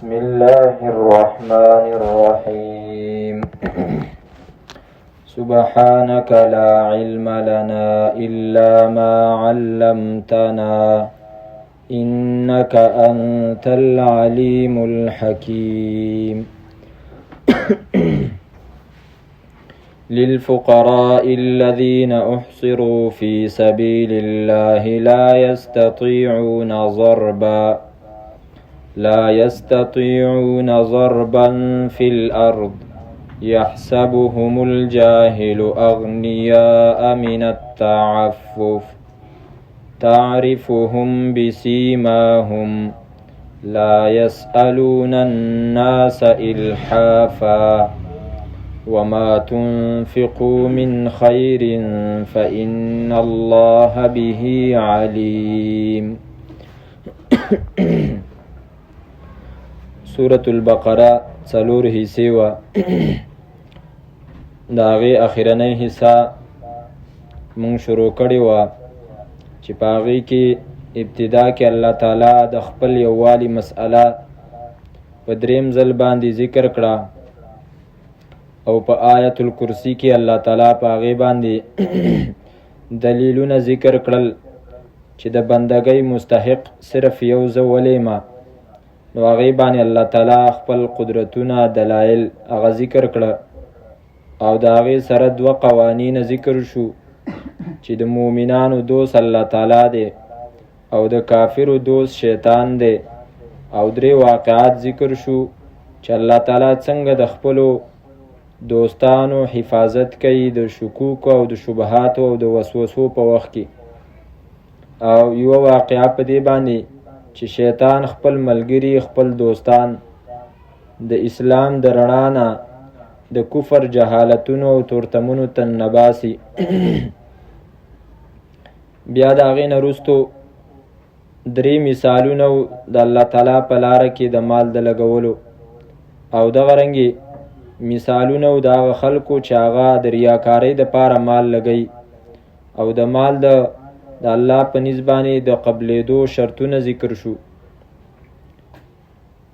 بسم الله الرحمن الرحيم سبحانك لا علم لنا إلا ما علمتنا إنك أنت العليم الحكيم للفقراء الذين أحصروا في سبيل الله لا يستطيعون ضربا في الأرض يحسبهم الجاهل أغنياء من التعفف تعرفهم بسيماهم لا يسألون الناس إلحافا وما تنفقوا من خير فإن الله به عليم. سورة البقرة څلور حصے وا داغه اخرنۍ حصہ مونږ شروع کړی وا چې پاغي کې ابتدا کې الله تعالی د خپل یووالي مسأله په دریم ځل باندې ذکر کړه او په آیت الکرسی کې الله تعالی پاغي باندې دلیلونه ذکر کړل چې د بندګۍ مستحق صرف یو ځولې ما نو هغه باندې الله تعالی خپل قدرتونه دلایل هغه ذکر کړه او دا هغه سره دوه قوانین ذکر شو چې د مؤمنانو دوست الله تعالی دی او د کافرو دوست شیطان دی او درې واقعات ذکر شو چې الله تعالی څنګه د خپلو دوستانو حفاظت کوي د شکوک او د شبهات او د وسوسو په وخت کې او یو واقعا په دې باندې چې شیطان خپل ملګری خپل دوستان د اسلام د رڼا نه د کفر جهالتونو او تورتمونو ته نباسي بیا د هغې نه وروستو درې مثالونه د الله تعالی په لاره کې د مال د لګولو او دغه رنګې مثالونه د هغه خلکو چې هغه د ریاکارۍ دپاره مال لګوي او د مال د الله په نسبانې د قبلېدو شرطونه ذکر شو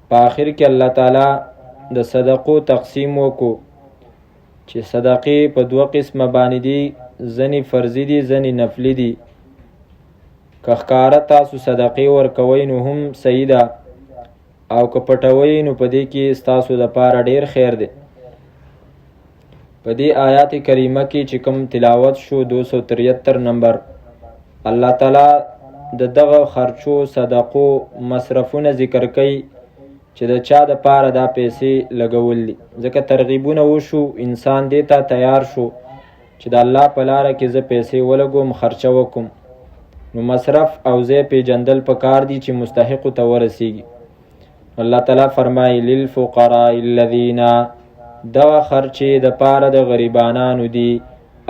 په آخر کې الله تعالی د صدقو تقسیم وکړو چې صدقې په دوه قسمه باندې دي ځنې فرضي دي ځنې نفلي دي که ښکاره تاسو صدقې ورکوئ نو هم صحیح ده او که پټوئ نو په دې کې ستاسو دپاره ډیر خیر دی په دې آیات کریمه کې چې کوم تلاوت شو 273 نمبر الله تعالی د دغه خرچو صدقو مصرفونه ذکر کوي چې د چا د پاره دا پیسې لګول دي ځکه ترغیبونه وشو انسان دې ته تیار شو چې د الله په لاره کې زه پیسې ولګوم خرچه وکم نو مصرف او ځای پیژندل پکار دي چې مستحقو ته ورسیږي الله تعالی فرمایي للفقراء الذین دغه خرچې د پاره د غریبانانو دي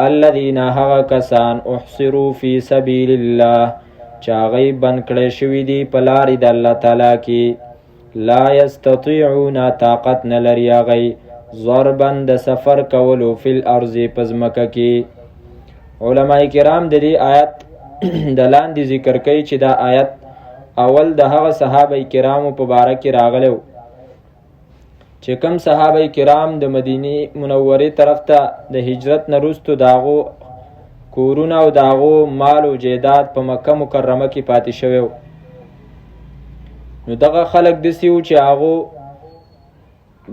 الذین هغه کسان احصروا فی سبیل الله چې هغوی بند کړی شوي دي په لارې د الله تعالی کې لا یستطیعون طاقت نه لري هغوی ضربا د سفر کولو فی الارض په ځمکه کې علما کرام د دې آیت د لاندې ذکر کوي چې دا آیت اول د هغه صحابه کرامو په باره کې راغلی چې کم صحابه کرام د مدینه منورې طرف ته د هجرت نه وروستو د هغو کورونه او د هغو مال او جیداد په مکه مکرمه کې پاتې شوی نو دغه خلک داسې وو چې هغو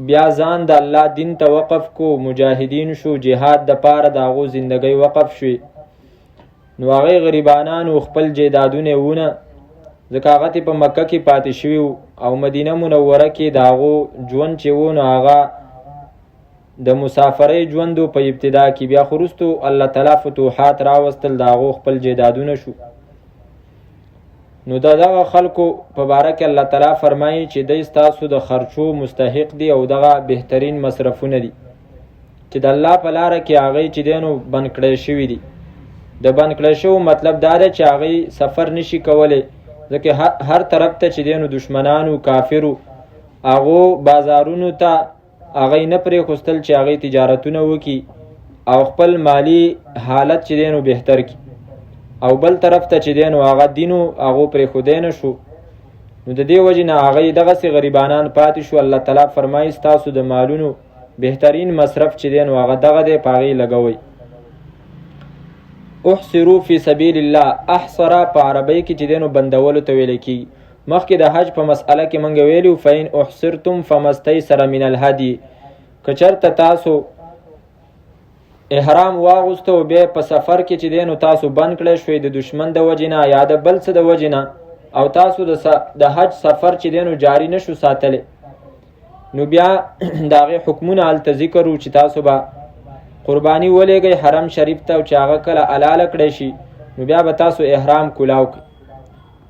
بیا ځان د الله دین ته وقف کو مجاهدین شو جهاد دپاره د هغو زندګۍ وقف شوي نو هغې غریبانانو خپل جیدادونه ونه ځکه هغه په مکه کې پاتې شوي او مدینه منوره کې د هغو ژوند چې و نو هغه د مسافرۍ ژوند په ابتدا کې بیا خو وروستو الله تعالی فتوحات راوستل د هغو خپل جیدادونه شو نو دغه خلکو په باره کې الله تعالی فرمایي چې دی ستاسو د خرچو مستحق دي او دغه بهترین مصرفونه دي چې د الله په لاره کې هغوی چې دی نو بند کړی شوي دي د بند کړی شوو مطلب دا دی چې هغوی سفر نشي کولی ځکه هر طرف ته چې دی نو دشمنانو کافرو هغو بازارونو ته هغوی نه پرېښوستل چې هغوی تجارتونه وکړي او خپل مالی حالت چې دی نو بهتر کړي او بل طرف ته چې دی نو هغه دینو هغو پرېښودی نه شو نو د دې وجې نه هغوی دغسې غریبانان پاتې شو. الله تعالی فرمایي ستاسو د مالونو بهترین مصرف چې دی نو هغه دغه دی، په هغې لګوئ. احصروا فی سبیل الله. احصره په عربۍ کې چې دی نو بندولو ته ویلی کېږي. مخکې د حج په مسئله کې موږ ویلي فین احصرتم فمستیسر من الهدي. که چېرته تاسو احرام واغوسته او بیا په سفر کې چې دی نو تاسو بند کړی شوئ د دشمن د وجې نه یا د بل څه د وجې نه، او تاسو د حج سفر چې دی نو جاری نشو ساتلی، نو بیا د هغې حکمونه هلته ذکر و چې تاسو به قرباني ولېږئ حرم شریف ته، او چې هغه کله حلاله کړی شي نو بیا به تاسو احرام کولاو کړئ.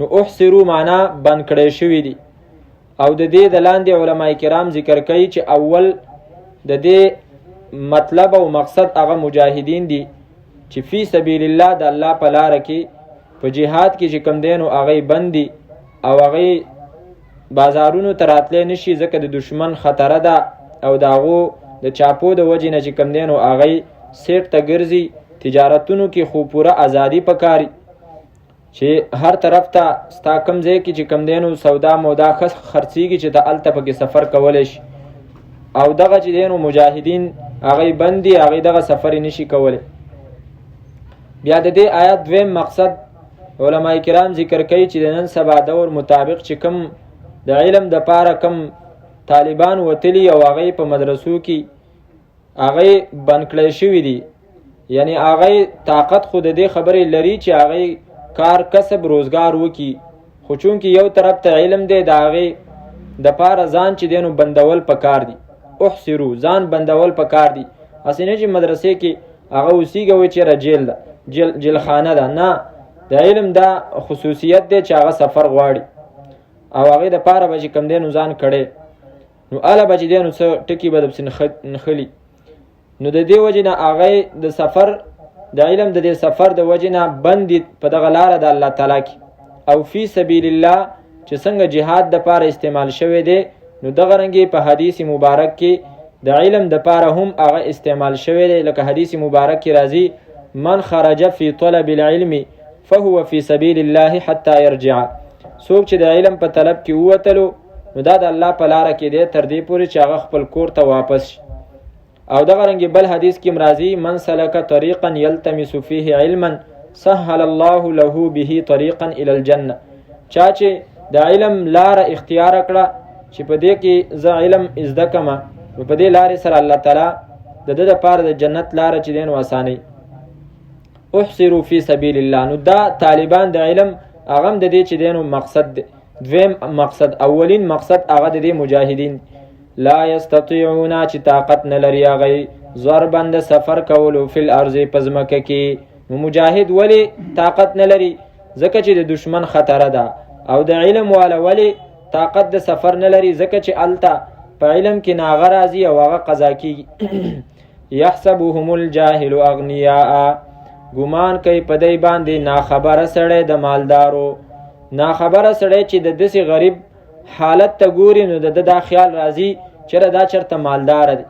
نو احصرو معنا بند کړی شوي دي. او د دې د لاندې علما کرام ذکر کوي چې اول د دې مطلب او مقصد هغه مجاهدین دي چې فی سبیل الله د الله په لاره کې په جهاد کې چې کم دی نو هغوی بند دي او هغوی بازارونو ته راتلی نشي ځکه د دشمن خطره ده، او د هغو د چاپو د وجې نه چې کم دی نو هغوی سیټ ته ګرځي. تجارتونو کې خو پوره ازادي پکاري چې هر طرف ته ستا کم ځای کې چې کم دی نو سودا مودا خرڅېږي چې ته هلته پکې سفر کولی شي. او دغه چې دی نو مجاهدین هغوی بند دي، هغوی دغه سفر یې نشي کولی. بیا د دې آیات دویم مقصد علما کرام ذکر کوي چې د نن سبا دور مطابق چې کم د علم د پاره کم طالبان وتلی او هغوی په مدرسو کې هغوی بند کړی شوي دي، یعنی هغوی طاقت خو د دې خبرې لري چې هغوی کار کسب روزګار وکړي، خو چونکې یو طرف ته علم دی د هغې د پاره ځان چې دی نو بندول پکار دي. احصرو ځان بندول پکار دي. هسې نه چې مدرسې کې هغه اوسېږه وایي چېرې جیل ده جیلخانه ده، نه، د علم دا خصوصیت دی چې هغه سفر غواړي او هغې دپاره به چې کم دی نو ځان کړی، نو هله به چې دی نو څه ټکي به دپسې نښلي. نو د دې وجې نه هغی د سفر د علم د دې سفر د وجې نه بند دي په دغه لاره د الله تعالی کې. او فی سبیل الله چې څنګه جهاد دپاره استعمال شوی دی نو دغه رنګې په حدیث مبارک کې د علم دپاره هم هغه استعمال شوی دی. لکه حدیث مبارک کې راځي من خرج فی طلب العلم فهو فی سبیل الله حتی یرجع. څوک چې د علم په طلب کې ووتلو نو دا د الله په لاره کې دی تر دې پورې چې هغه خپل کور ته واپس شي. او دغه رنګې بل حدیث کې راځي من سلک طریقا یلتمس فیه علما سهل الله له به طریقا الی الجنه. چا چې د علم لاره اختیار کړه چې په دې کې زه علم زده کمه، نو په دې لارې سره الله تعالی د ده دپاره د جنت لاره چې دی نو اسانوي. احصروا فی سبیل الله. نو دا طالبان د علم هغه هم د دې چې دی نو مقصد دی. دویم مقصد، اولین مقصد هغه د دې مجاهدین لا یستطیعون چې طاقت نه لري هغوی ضربا د سفر کولو فی الارض په ځمکه کې. نو مجاهد ولې طاقت نه لري؟ ځکه چې د دشمن خطره ده. او د علم والا ولې طاقت د سفر نه لري؟ ځکه چې هلته په علم کې ناغه راځي او هغه قضا کېږي. یحسبهم الجاهل اغنیاء. ګمان کوي په دی باندې ناخبره سړی د مالدارو، ناخبره سړی چې د داسې غریب حالت ته ګوري نو د ده دا خیال راځي چېرې دا چېرته مالداره دی،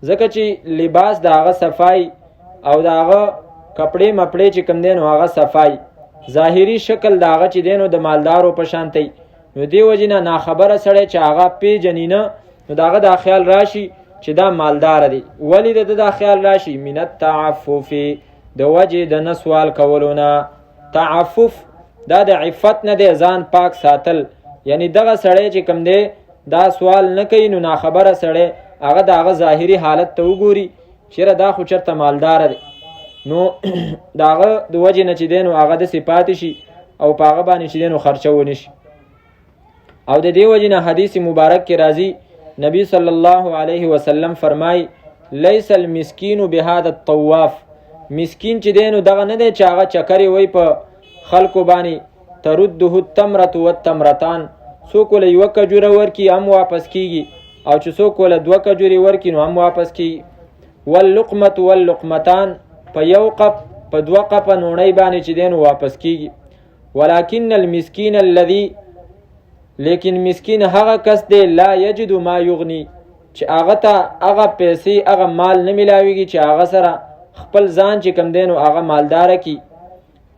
ځکه چې لباس د هغه صفای او د هغه کپړې مپړې چې کوم دی نو هغه صفای، ظاهري شکل د هغه چې دی نو د مالدارو په شانتی. نو دې وجې نه ناخبره سړی چې هغه پیژني نه نو د هغه دا خیال راشي چې دا مالداره دی. ولې د ده دا خیال راشي؟ من التعفف، د وجې د نه سوال کولو نه. تعفف دا د عفت نه دی، ځان پاک ساتل. یعنی دغه سړی چې کوم دی دا سوال نه کوي نو ناخبره سړی هغه د هغه ظاهري حالت ته وګوري چېرې دا خو چېرته مالداره دی، نو د هغه د وجې نه چې دی نو هغه داسې پاتې شي او په هغه باندې چې دی نو خرچه ونه شي. او د دې وجې نه حدیث مبارک کې راځي نبی صلی الله علیه وسلم فرمای لیس المسکین بهذا الطواف. مسکین چې دی نو دغه نه دی چې هغه چکرې وی په خلکو باندې ترده التمرة والتمرتان. څوک وله یوه کجوره ورکي هم واپس کیږي، او چې څوک وله دوه کجورې ورکي نو هم واپس کیږي. واللقمة واللقمتان، په یو قپ په دوه قپه نوڼۍ باندې چې دی نو واپس کیږي. ولکن المسکین الذي، لیکن مسکین هغه کس دی لا یجد ما یغنی، چې هغه ته هغه پیسې هغه مال نه میلاویږي چې هغه سره خپل ځان چې کم دی نو هغه مالداره کی.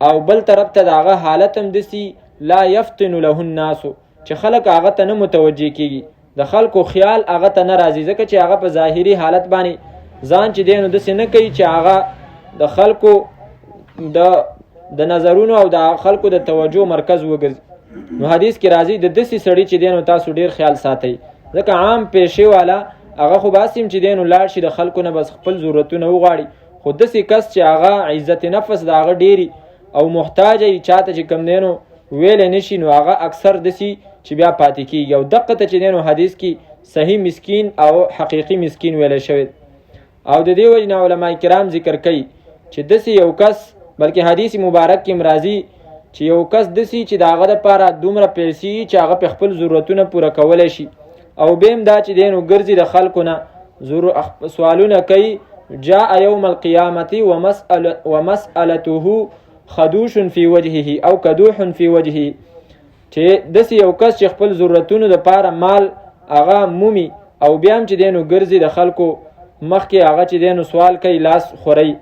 او بل طرف ته د هغه حالت هم داسې لا یفتن له الناس، چې خلک هغه ته نه متوجه کیږي، د خلکو خیال هغه ته نه راځي، ځکه چې هغه په ظاهري حالت باندې ځان چې دی نو داسې نه کوي چې هغه د خلکو د نظرونو او د خلکو د توجه مرکز وګرځي. نو حدیث کې راځي د داسې سړي چې دی نو تاسو ډیر خیال ساتئ، ځکه عام پیشې والا هغه خو باسیم چې دی نو لاړ شي د خلکو نه بس خپل ضرورتونه وغواړي، خو داسې کس چې هغه عزت نفس د هغه ډیری او محتاج ای چاته چې کم دی نو ویل نشي، نو هغه اکثر داسې چې بیا پاتې کیږي. او دقه ته چې دی نو حدیث کې صحیح مسکین او حقیقي مسکین ویل شوی. او د دې وجه نه علما کرام ذکر کوي چې داسې یو کس، بلکې حدیث مبارک کې مرضی چې یو کس داسې چې د هغه لپاره دومره پیسې چې هغه په خپل ضرورتونه پوره کولی شي، او بیم دا چې دی نو ګرځي د خلکو نه سوالونه کوي، جاء یوم القیامت ومسألته خدوش فی وجهه او کدوح فی وجهه، چې داسې یو کس چې خپل ضرورتونو لپاره مال هغه مومي او بیا هم چې دی نو ګرځي د خلکو مخکې هغه چې دی نو سوال کوي لاس خوري،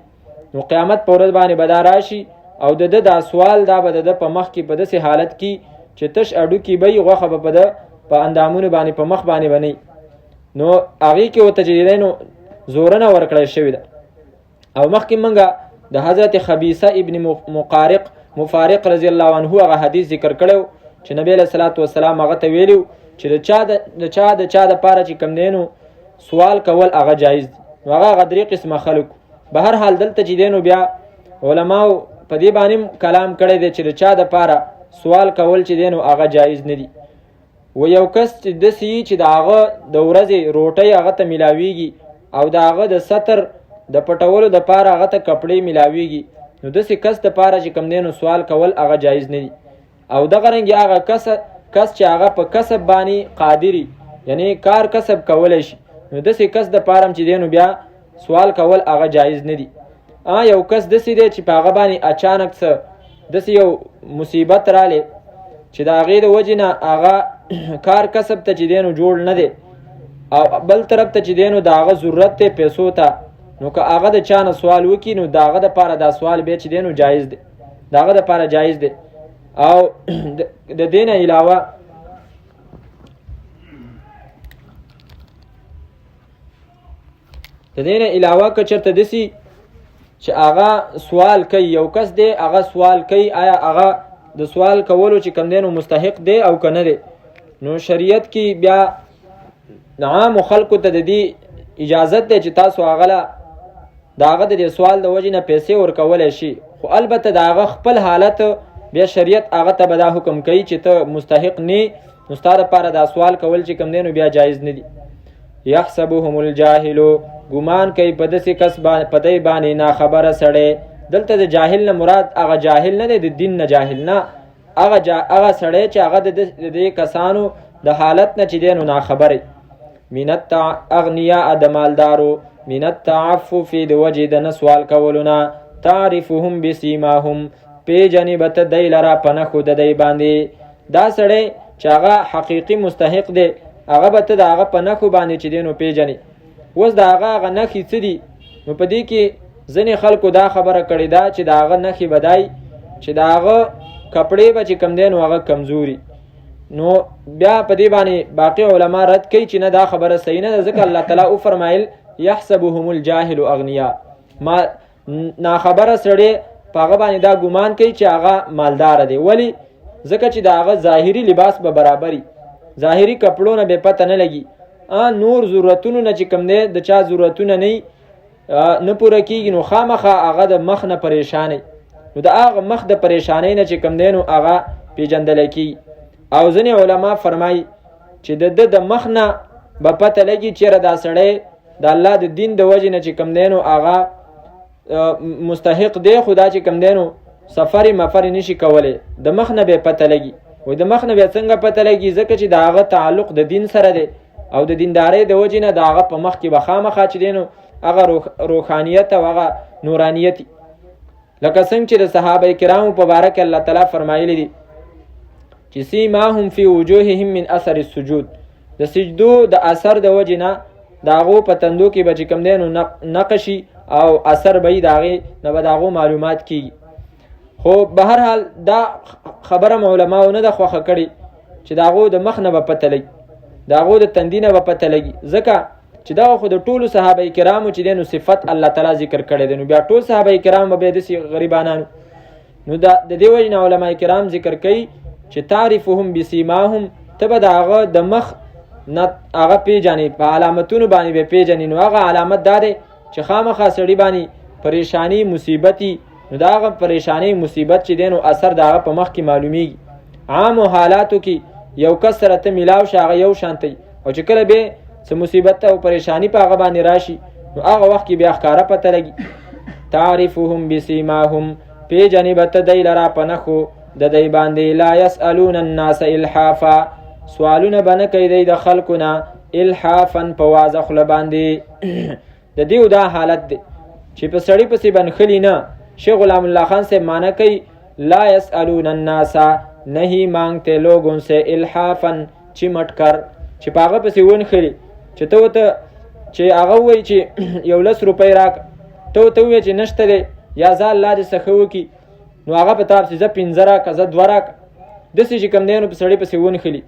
نو قیامت په ورځ باندې به دا راشي او د ده دا سوال دا به د ده په مخ کې په داسې حالت کې چې تش اډوکي به یې غوښه به په ده په اندامونو باندې په مخ باندې بنئ، نو هغې کې ورته چې دی نو زورنه ورکړی شوې ده. او مخکې موږ د حضرت خبیثه ابن مفارق رضی الله عنه هغه حدیث ذکر کړی چې نبی علیه الصلاة والسلام هغه ته ویلي چې د چا دپاره چې کوم دی نو سوال کول هغه جایز دی. نو هغه درې قسمه خلک، به هر حال دلته چې دی نو بیا علماو په دې باندې کلام کړی دی چې د چا دپاره سوال کول چې دی نو هغه جایز نه دي. و یو کس چې داسې چې د هغه د ورځې روټۍ هغه ته میلاویږي او د هغه د ستر د پټولو دپاره هغه ته کپړې میلاویږي، نو داسې کس دپاره چې کوم دی نو سوال کول هغه جایز نه دي. او دغه رنګې هغه کس چې هغه په کسب باندې قادری، یعنی کار کسب کولی شي، نو داسې کس دپاره هم چې دی نو بیا سوال کول هغه جایز نه دي. یو کس داسې دی چې په هغه باندې اچانک څه داسې یو مصیبت رالی چې د هغې د وجې نه هغه کار کسب ته چې دی نو جوړ نه دی، او بل طرف ته چې دی نو د هغه ضرورت دی پیسو ته، نو که هغه د چا نه سوال وکړي نو د هغه دپاره دا سوال بیا چې دی نو جایز دی، د هغه دپاره جایز دی. او د دې نه علاوه که چېرته داسې چې هغه سوال کوي، یو کس دی هغه سوال کوي، آیا هغه د سوال کولو چې کوم دی نو مستحق دی او که نه دی، نو شریعت کې بیا عامو خلکو ته د دې اجازت دی چې تاسو هغه له د هغه د سوال د وجې نه پیسې ورکولی شي، خو البته د هغه خپل حالت بیا شریعت هغه ته به دا حکم کوي چې ته مستحق نه، نو ستا دپاره دا سوال کول چې کوم دی نو بیا جایز نه دي. یحسبهم الجاهل، ګمان کوي په داسې کس په دی باندې ناخبره سړی. دلته د جاهل نه مراد هغه جاهل نه دی د دین نه جاهل نه، هغه سړی چې هغه د دې کسانو د حالت نه چې دی نو ناخبره. منت اغنیاء د مالدارو، منت تعفف د وجې د نه سوال کولو نه، تعرفهم بسیماهم پیژنې به ته دی لره په نښو د دی باندې. دا سړی چې هغه حقیقي مستحق دی هغه به ته د هغه په نښو باندې چې دی نو پیژنې. اوس د هغه نښې څه دي؟ نو په دې کې ځینې خلکو دا خبره کړې ده چې د هغه نښې به دی چې د هغه کپړې به چې کم دی نو هغه کمزوري. نو بیا په دې باندې باقي علما رد کوي چې نه دا خبره صحیح نه ده، ځکه الله تعالی وفرمایل یحسبهم الجاهل اغنیا، ما ناخبره سړی په هغه باندې دا ګمان کوي چې هغه مالدار دی. ولی؟ ځکه چې د هغه ظاهري لباس به برابري، ظاهري کپړو نه به پته نه لګي، نور ضرورتونو نه چې کوم دی د چا ضرورتونه نه پوره کېږي، نو خامخا هغه د مخ نه پریشاني، نو د هغه مخ د پریشانۍ نه چې کوم دی نو هغه پیژندلی کېږي. او ځینې علما فرمایي چې د مخ نه به پته لګي چېرې دا سړی د الله د دین د وجې نه چې کوم دی نو هغه مستحق دی، خو دا چې کوم دی نو سفرې مفرې نشي کولی، د مخ نه به پته لګي. وایي د مخ نه بیا څنګه پته لګي؟ ځکه چې د هغه تعلق د دین سره دی او د دیندارۍ د وجې نه د هغه په مخ کې به خامخا چې دی نو هغه روحانیت او هغه نورانیت، لکه څنګه چې د صحابه کرامو په باره کې الله تعالی فرمایلی دي چې سیماهم فی وجوههم من اثر السجود، د سجدو د اثر د وجې نه د هغو په تندو کې به چې کوم دی نو نقشي او اثر به یې د هغې نه به د هغو معلومات کېږي. خو به هر حال دا خبره علماو نه ده خوښه کړې چې د هغو د مخ نه به پته لګي، د هغو د تندي نه به پته لګي، ځکه چې دا خو د ټولو صحابه کرامو چې دی نو صفت الله تعالی ذکر کړی دی، نو بیا ټول صحابه کرام به داسې غریبانانو. نو د دې وجې نه علما کرام ذکر کوي چې تعرفهم بسیماهم، ته به د هغه د مخ نه هغه پیژنې، په علامتونو باندې به پیژنې. نو هغه علامت دا دی چې خامخا سړي باندې پریشانی مصیبتي، نو د هغه پریشانی مصیبت چې دی نو اثر د هغه په مخ کې معلومیږي. عامو حالاتو کې یو کس سره ته میلاو شي هغه یو شانتی، او چې کله به څه مصیبت او پریشانی په هغه باندې راشي نو هغه وخت کې بیا ښکاره پته لګي. تعرفهم بسیماهم، پیژنې به ته دی لره په نښو د دی باندې. لا یسألون الناس الحافا، سوالونه به نه کوي دی د خلکو نه الحافا په واضح خوله باندې. د دیو دا حالت دی چې په سړی پسې بنخلي نه. شیخ غلام الله خان سے معنی کوي لا یسألون الناس نہیں مانگتے لوگوں سے الحافا چمٹ کر، چې په هغه پسې ونخلي، چې ته چې هغه وایي چې 10 روپۍ راک، ته وایي چې نشته دی یا زه الله دې څه ښه وکړي، نو هغه په تا پسې زه 15 راکه زه 2 راکه داسې چې کوم دی نو په سړی پسې ونخلي،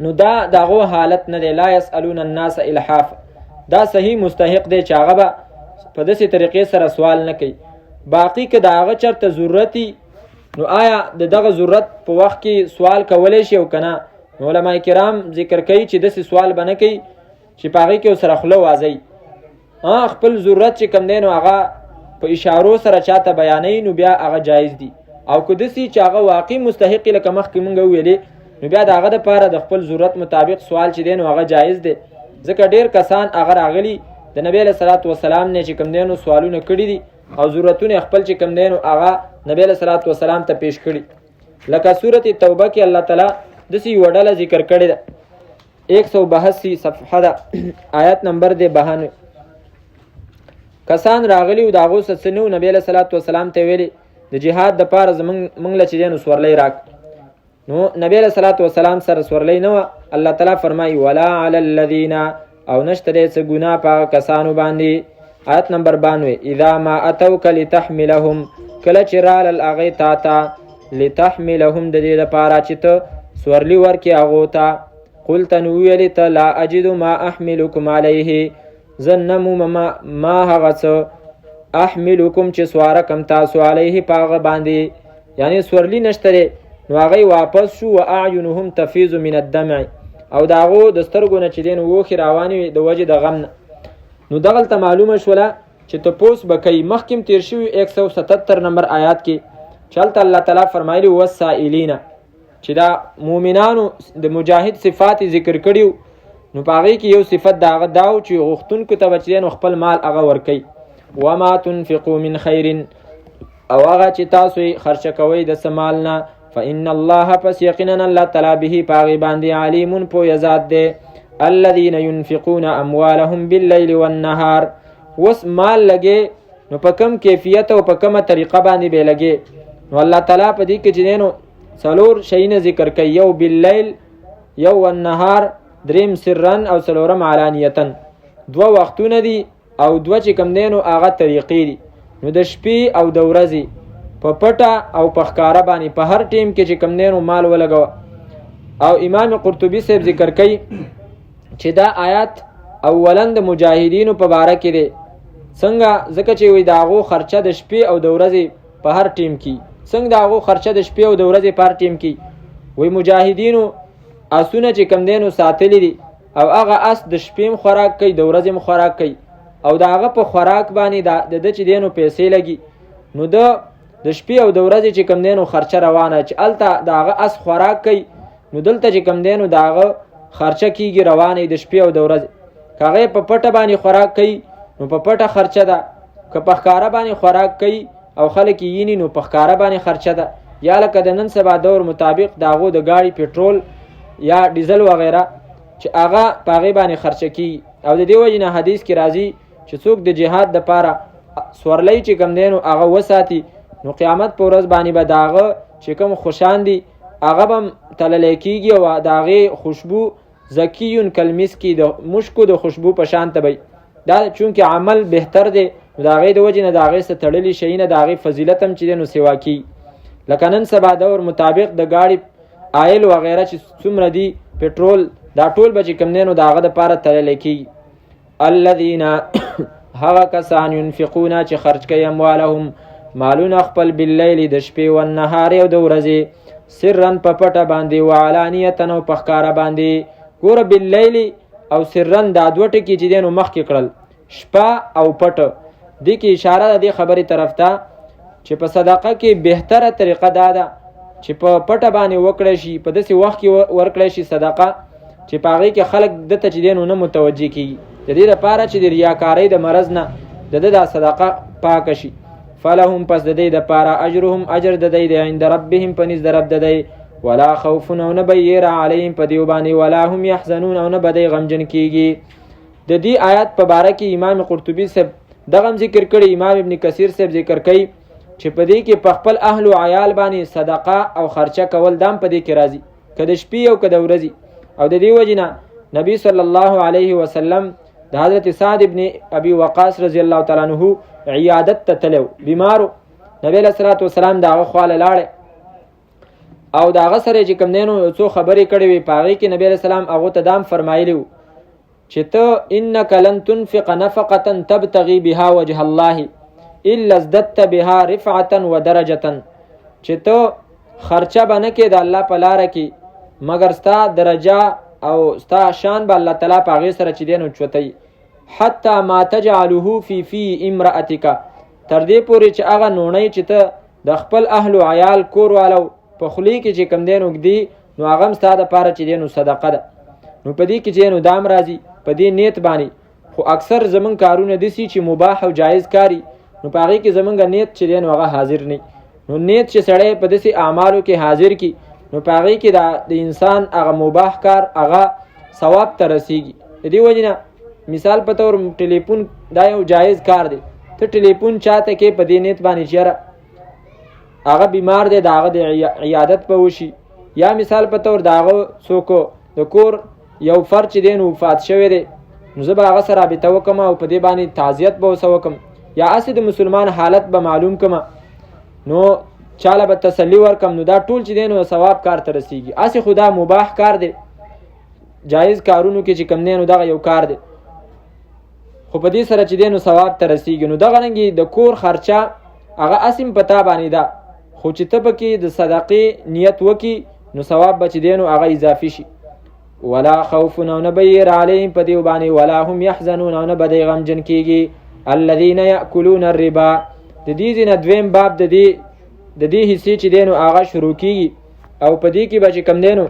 نو دا د هغو حالت نه دی. لا یسألون الناس الحافا، دا صحیح مستحق دی چې هغه به په داسې طریقې سره سوال نه کوي. باقی که د هغه چرته ضرورتي نو آیا د دغه ضرورت په وخت کې سوال کولی شي او که نه؟ نو علما کرام ذکر کوي چې داسې سوال به نه کوي چې په هغې کې ورسره خوله وازئ. خپل ضرورت چې کوم دی نو هغه په اشارو سره چاته بیانوي نو بیا هغه جایز دي، او که داسې چې هغه واقعي مستحق لکه مخکې مونږ وویلې نو بیا د هغه دپاره د خپل ضرورت مطابق سوال چې دی نو هغه جایز دی. ځکه ډېر کسان هغه راغلي د نبی علیه صلات وسلام نه چې کوم دی نو سوالونه کړي دي او ضرورتونه خپل چې کوم دی نو هغه نبی علیه صلات وسلام ته پیش کړي. لکه سورت توبه کې الله تعالی داسې یوه ډله ذکر کړې ده، 182 صفحه ده، آیت نمبر دی 92. کسان راغلي او د هغو څه نه نبی علیه صلات وسلام ته ویلي د جهاد دپاره موږ له چې دی نو سورلی راک، نو نبی علیه صلات وسلام سره سورلی نه وه. الله تعالی فرمایي ولا علی الذین، او نشته دی څه ګناه په هغه کسانو باندې. آیت نمبر 92 اذا ما اتوک لتحملهم، کله چې رالل هغې تا ته لتحملهم د دې دپاره چې ته سورلی ورکې هغو ته، قلت نو ویلې ته لا اجد ما احملکم علیه، زه نه مومم ما هغه څه احملکم چې سواره کم تاسو علیه په هغه باندې، یعنی سورلی نشته دی. نو هغې واپس شو و اعینهم تفیض من الدمع، او د هغو د سترګو نه چې دی نو اوښې روانې وې د وجې د غم نه. نو دغلته معلومه شوله چې تپوس به کوي. مخکې تیر شوي 177 نمبر آیات کې چې هلته الله تعالی فرمایلي والسائلین، چې دا مؤمنانو د مجاهد صفات ذکر کړي، نو په هغې کې یو صفت د هغه دا و چې غوښتونکو ته به چې دی نو خپل مال هغه ورکوي. وما تنفقوا من خیر، او هغه چې تاسو یې خرچه کوئ د څه مال نه، فإن الله، پس یقینا الله تعالی به په هغې باندې علیم پویه ذات دی. الذین ينفقون اموالهم باللیل والنهار، وس مال لګې نو په کم کیفیت او په کومه طریقه باندې به لګې، نو الله تعالی په دې کې چې دی نو 4 شیونه ذکر کوي، یو باللیل، یو والنهار، دریم سرن، او 4م علانیتن. 2 وختونه دي او 2 چې کوم دی نو هغه طریقې دي. نو د شپې او د ورځې په پټه او په ښکاره باندې په هر ټیم کې چې کوم دی نو مال ولګوه. او امام قرطبي صاحب ذکر کوي چې دا آیات اولا د مجاهدینو په باره کې دی. څنګه؟ ځکه چې وایي د هغو خرچه د شپې او د ورځې په هر ټیم کې. څنګه د هغو خرچه د شپې او د ورځې په هر ټیم کې؟ وایي مجاهدینو اسونه چې کوم دی نو ساتلی دي، او هغه اس د شپې هم خوراک کوي د ورځې هم خوراک کوي، او د هغه په خوراک باندې د ده چې دی نو پیسې لګي، نو د شپې او د ورځې چې کوم دی نو خرچه روانه، چې هلته د هغه اس خوراک کوي، نو دلته چې کوم دی نو د هغه خرچه کیږي روانه د شپې او د ورځې. که هغه په پټه باندې خوراک کوي نو په پټه خرچه ده، که په ښکاره باندې خوراک کوي او خلک یې ییني نو په ښکاره باندې خرچه ده. یا لکه د نن سبا دور مطابق د هغو د ګاډي پټرول یا ډیزل وغیره چې هغه په هغې باندې خرچه کیږي. او د دې وجې نه حدیث کې راځي چې څوک د جهاد دپاره سورلی چې کوم دی نو هغه وساتي، نو قیامت په ورځ باندې به د هغه چې کوم خوشان دي هغه به تللی کېږي، او د هغې خوشبو زکیون کلمسکي د مشکو د خوشبو په شان ته وي. دا چونکې عمل بهتر دی، نو د هغې د وجې نه د هغې څه تړلي شیونه د هغې فضیلت هم چې دی نو سوا کېږي. لکه نن سبا دور مطابق د ګاډي آیل وغیره چې څومره دي پټرول دا ټول به چې کوم دی نو د هغه دپاره تللی کېږي. الذین هغه کسان ينفقون چې خرج کوي اموالهم مالونه خپل باللیل د شپې والنهار او د ورځې سرا په پټه باندې وعلانیة او په ښکاره باندې. ګوره باللیل او سرا دا دوه ټکي چې دی نو مخکې کړل شپه او پټه. دې کې اشاره ده دې خبرې طرف ته چې په صدقه کې بهتره طریقه دا ده چې په پټه باندې وکړی شي، په داسې وخت کې ورکړی شي صدقه چې په هغې کې خلک دته چې دی نو نه متوجه کېږي، د دې لپاره چې د ریاکارۍ د مرض نه د ده دا صدقه پاکه شي. فلهم پس د دې دپاره اجرهم اجر د دی عند ربهم په نزد د رب د دی ولا خوف او نه به یېره علیهم په دیو باندې ولا هم یحزنون او نه به دی غمجن کېږي. د دې آیات په باره کې امام قرطبي صاحب دغه ذکر کړی، امام ابن کثیر صاحب ذکر کوي چې په دې کې په خپل اهل و عیال باندې صدقه او خرچه کول دام په دې کې راځي، که د شپې او که د ورځې. او د دې وجې نه نبی صلی الله علیه وسلم د حضرت سعد ابن ابي وقاص رضی الله تعالی عنه عیادت ته تلو، بیمارو. نبی علیه الصلاة والسلام د هغه خواله لاړی او د هغه سره چې کوم دی نو څو خبرې کړې وې، په هغې کې نبی علیه السلام هغو ته دام فرمایلی و چې ته انک لن تنفق نفقة تبتغي بها وجه الله الا ازددت بها رفعة ودرجة، چې ته خرچه به نه کې د الله په لاره کې مګر ستا درجه او ستا شان به الله تعالی په هغې سره چې دی نو چوتی. حتی ما تجعله فی امرأتک، تر دې پورې چې هغه نوڼۍ چې ته د خپل اهل و عیال کور والو په خولې کې چې کوم دی نو ږدي نو هغه هم ستا دپاره چې دی نو صدقه ده. نو په دې کې چې نو دام راځي په دې نیت باندې. خو اکثر زمونږ کارونه داسې چې مباح او جایز کاري، نو په هغې کې زمونږ نیت چې دی نو هغه حاضر نه. نو نیت چې سړی په داسې اعمالو کې حاضر کی نو په هغې کې د انسان هغه مباح کار هغه ثواب ته رسیږي. د دې وجې نه مثال په طور ټلیفون دا یو جایز کار دی، ته ټلیفون چاته کې په دې نیت باندې چې یاره هغه بیمار دی د هغه د عیادت به وشي، یا مثال په طور د هغه څوک د کور یو فرد چې دی نو وفات شوی دی نو زه به هغه سره رابطه وکړم او په دې باندې تعزیت به ورسه وکړم، یا هسې د مسلمان حالت به معلوم کړم نو چاله به تسلی ورکم، نو دا ټول چې دی نو ثواب کار ته رسیږي. هسې خو دا مباح کار دی، جایز کارونو کې چې کم دی نو دغه یو کار دی، خو په دې سره چې دی نو ثواب ته رسیږي. نو دغه رنګې د کور خرچه هغه اسیم پتا باندې ده، خو چې ته پکې د صدقې نیت وکړي نو ثواب به چې دی نو هغه اضافي شي. ولا خوف او نه به یېره علیهم په دیو باندې ولا هم یحزنون او نه به دی غمجن کېږي. الذین یأکلون الربا، د دې ځینه دویم باب د دې حصې چې دی نو هغه شروع کېږي او په دې کې به چې کوم دی نو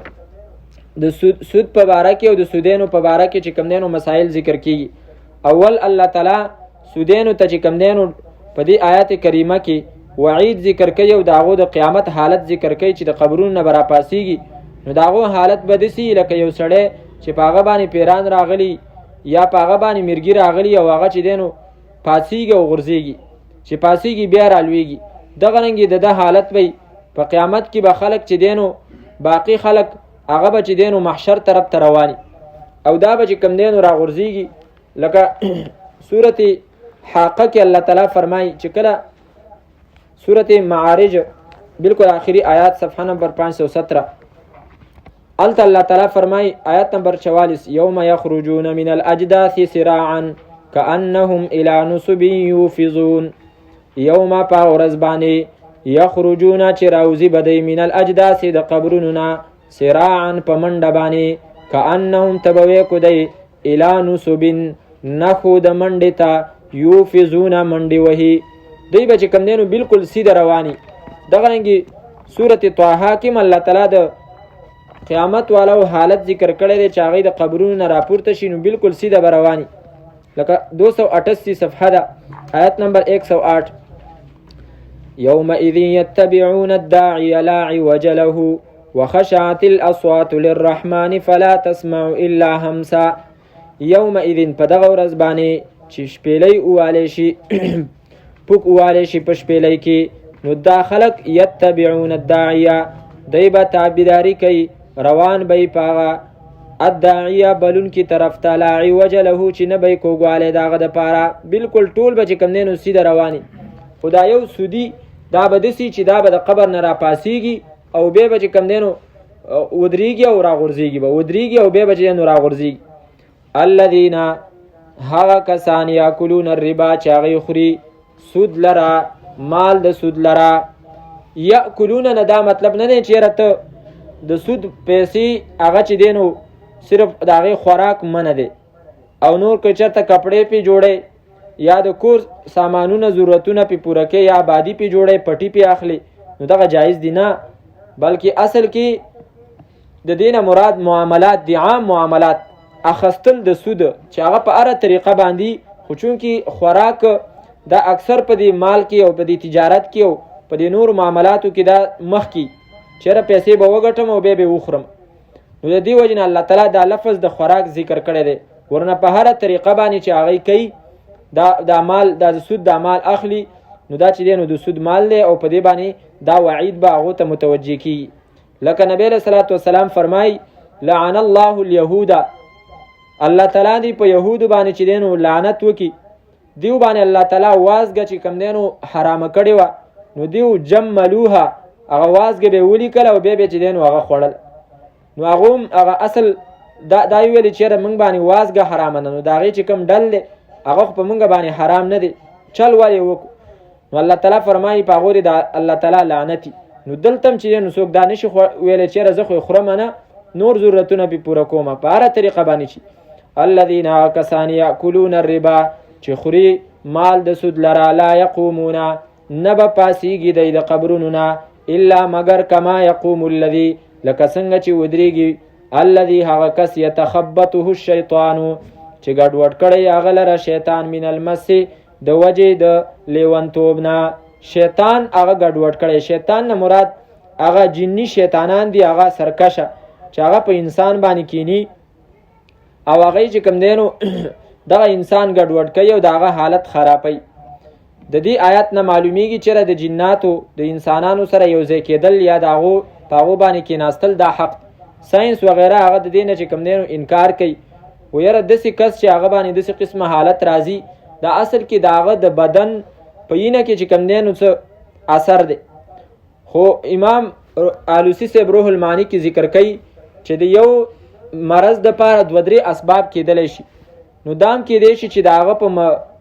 د سود په باره کې او د سودینو په باره کې چې کوم دی نو مسائل ذکر کېږي. اول الله تعالی سودینو ته چې کوم دی نو په دې آیات کریمه کې وعید ذکر کوي او د هغو د قیامت حالت ذکر کوي چې د قبرونو نه به راپاسېږي. نو د هغو حالت به داسې لکه یو سړی چې په هغه باندې پیران راغلي یا په هغه باندې مرګي راغلي او هغه چې دی نو پاسېږي او غورځېږي، چې پاسېږي بیا رالوېږي. دغه رنګې د ده حالت وی په قیامت کې به خلک چې دی نو باقي خلک هغه به چې دی نو محشر طرف ته رواني او دا به چې کوم دی نو راغورځېږي. لکه صورت حاقه کې الله تعالی فرمایي چې کله صورت معارج بالکل آخری آیات صفحه نمبر 517 الته الله تعالی فرمایي آیات نمبر 44 یوم یخرجون من الاجداث سراعا کأنهم الى نصب یوفضون. یوم پا ورځ باندې یخرجون چې راوځي به دی من الاجداث د قبرونو نه سراعا په منډه باندې کأنهم ته به وی کو دی الى نصب نخو د منډې ته یوفضون منډې وهي، دوی به چې کوم دی نو بلکل سیده رواني. دغه رنګې صورت طه کې الله تعالی د قیامت والو حالت ذکر کړی دی چې هغوی د قبرونو نه راپورته شي نو بلکل سیده به رواني. لکه 288 صفحه ده آیت نمبر 108 یومئذ یتبعون الداعی لا عوج له وخشعت الاصوات للرحمن فلا تسمع الا همسا. یومئذ په دغه ورځ باندې چې شپېلۍ ووالی شي پوک ووالی شي په شپېلۍ کې نو دا خلک یتبعون الداعیه دی به تابعداري کوي روان به یې په هغه الداعیه بلونکي طرف ته لا عوج له چې نه به یې کوږوالی د هغه دپاره بلکل ټول به چې کوم دی نو سیده رواني. خو دا یو سودي دا به داسې چې دا به د قبر نه راپاسېږي او بیا به چې کوم دی نو ودرېږي او راغورځېږي به ودرېږي او بیا به چې نو راغورځېږي. الذین هغه کسان یاکلون الربا چې هغې خوري سود لره مال د سود لره. یاکلون نه دا مطلب نه دی چېرې ته د سود پیسې هغه چې دی نو صرف د هغې خوراک منه دی او نور که چېرته کپړې پې جوړی یا د کور سامانونه ضرورتونه پې پوره کوي یا آبادي پې جوړی پټي پې اخلي نو دغه جایز دي نه، بلکې اصل کې د دې نه مراد معاملات دي، عام معاملات اخستل د سود چې هغه په هره طریقه باندې، خو چونکې خوراک دا اکثر په دې مال کې او په دې تجارت کې او په دې نور معاملاتو کې دا مخکې چېرې پیسې به وګټم او بیا به وخورم، نو د دې وجې نه الله تعالی دا لفظ د خوراک ذکر کړی دی. ورنه په هره طریقه باندې چې هغې کوي دا مال دا د سود دا مال اخلي نو دا چې دی نو د سود مال دی او په دې باندې دا وعید به هغو ته متوجه کیږي. لکه نبی علیه صلات وسلام فرمایي لعن الله اليهود، الله تعالی دی په یهودو باندې چې دی نو لعنت وکړي، دیو باندې الله تعالی وازګه چې کوم دی نو حرامه کړې وه نو دیو جملوها هغه وازګه به یې ولیکله او بیا چې دی نو هغه خوړل، نو هغه هم هغه اصل دا ویلې چېرې موږ باندې وازګه حرامه ده نو د هغې چې کوم ډل دی هغه خو په موږ باندې حرام نه دی، چل ولې وکړو. نو الله تعالی فرمایي په هغو د الله تعالی لعنتي. نو دلته هم چې دی نو څوک دا نشي ویلی چېرې زه خو یې خورم نه، نور ضرورتونه پې پوره کومه په هره طریقه باندې چې الذین کسان یاکلون الربا چې خوري مال د سود لره لا یقومون نه به پاسیږي دی د قبرونو نه الا مگر کما یقوم الذي لکه څنګه چې ودرېږي الذي هغه کس یتخبطه الشیطان چې ګډوډ کړی هغه لره شیطان من المس د وجې د لیونتوب نه، شیطان هغه ګډوډ کړی. شیطان نه مراد هغه جنی شیطانان دي هغه سرکشه چې هغه په انسان باندې کینی او هغه چې کوم دی نو دغه انسان ګډوډ کوي او د هغه حالت خرابوي. د دې آیت نه معلومیږي چې د جناتو د انسانانو سره یو ځای کېدل یا د هغو په هغو باندې کېناستل دا حق. ساینس وغیره هغه د دې نه چې کوم دی نو انکار کوي و یاره داسې کس چې هغه باندې داسې قسمه حالت راځي دا اصل کې د هغه د بدن په وینه کې چې کوم دی نو څه اثر دی. خو امام آلوسی صاحب روح المعانی کې ذکر کوي چې د یو مرض د پاره دوه درې اسباب کېدلی شي، نو دام کېدی شي چې د هغه په